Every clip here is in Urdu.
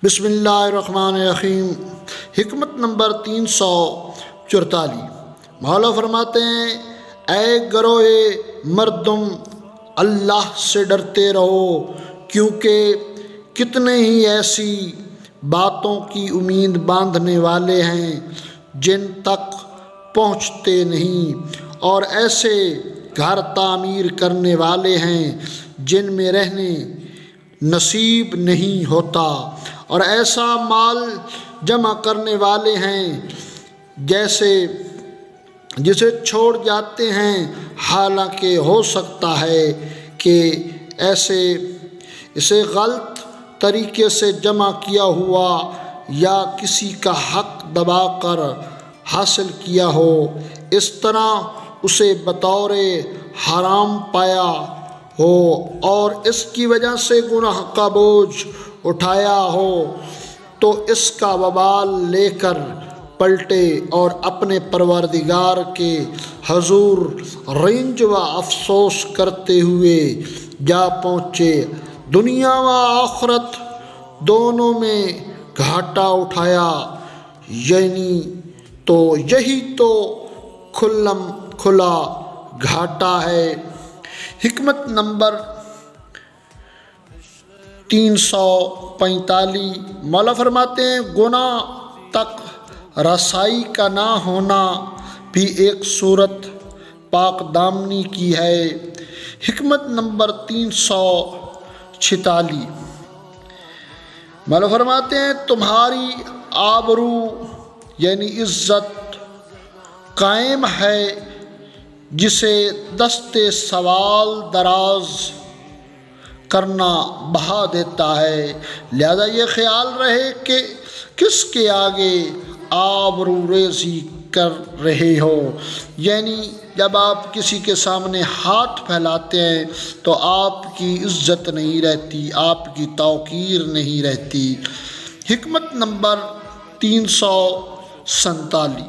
بسم اللہ الرحمن الرحیم۔ حکمت نمبر 344۔ مولا فرماتے ہیں اے گروہ مردم اللہ سے ڈرتے رہو، کیونکہ کتنے ہی ایسی باتوں کی امید باندھنے والے ہیں جن تک پہنچتے نہیں، اور ایسے گھر تعمیر کرنے والے ہیں جن میں رہنے نصیب نہیں ہوتا، اور ایسا مال جمع کرنے والے ہیں جسے چھوڑ جاتے ہیں، حالانکہ ہو سکتا ہے کہ اسے غلط طریقے سے جمع کیا ہوا یا کسی کا حق دبا کر حاصل کیا ہو، اس طرح اسے بطور حرام پایا ہو اور اس کی وجہ سے گناہ کا بوجھ اٹھایا ہو، تو اس کا وبال لے کر پلٹے اور اپنے پروردگار کے حضور رنج و افسوس کرتے ہوئے جا پہنچے، دنیا و آخرت دونوں میں گھاٹا اٹھایا، یہی تو کھلا گھاٹا ہے۔ حکمت نمبر 345۔ مولا فرماتے ہیں گناہ تک رسائی کا نہ ہونا بھی ایک صورت پاک دامنی کی ہے۔ حکمت نمبر 346۔ مولا فرماتے ہیں تمہاری آبرو یعنی عزت قائم ہے جسے دستے سوال دراز کرنا بہا دیتا ہے، لہذا یہ خیال رہے کہ کس کے آگے آبرو ریزی کر رہے ہو، یعنی جب آپ کسی کے سامنے ہاتھ پھیلاتے ہیں تو آپ کی عزت نہیں رہتی، آپ کی توقیر نہیں رہتی۔ حکمت نمبر 347۔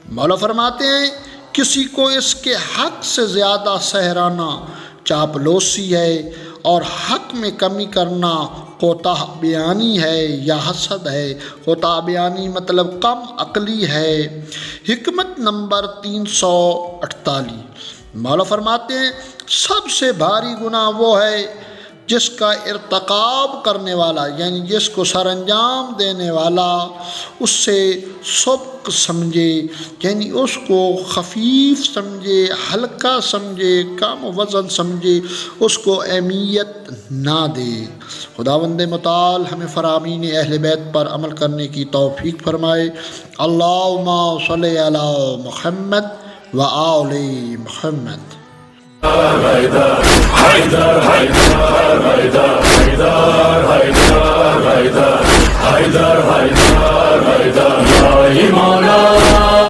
مولا فرماتے ہیں کسی کو اس کے حق سے زیادہ سہرانا چاپلوسی ہے، اور حق میں کمی کرنا کوتاہ بیانی ہے یا حسد ہے۔ کوتاہ بیانی مطلب کم عقلی ہے۔ حکمت نمبر 348۔ مولا فرماتے ہیں سب سے بھاری گناہ وہ ہے جس کا ارتکاب کرنے والا یعنی جس کو سر انجام دینے والا اس سے سبک سمجھے، یعنی اس کو خفیف سمجھے، ہلکا سمجھے، کم وزن سمجھے، اس کو اہمیت نہ دے۔ خداوند متعال ہمیں فرامین اہل بیت پر عمل کرنے کی توفیق فرمائے۔ اللہم صلی علی محمد و آل محمد۔ حیدر حیدر حیدر حیدر حیدر حیدر حیدر حیدر حیدر حیدر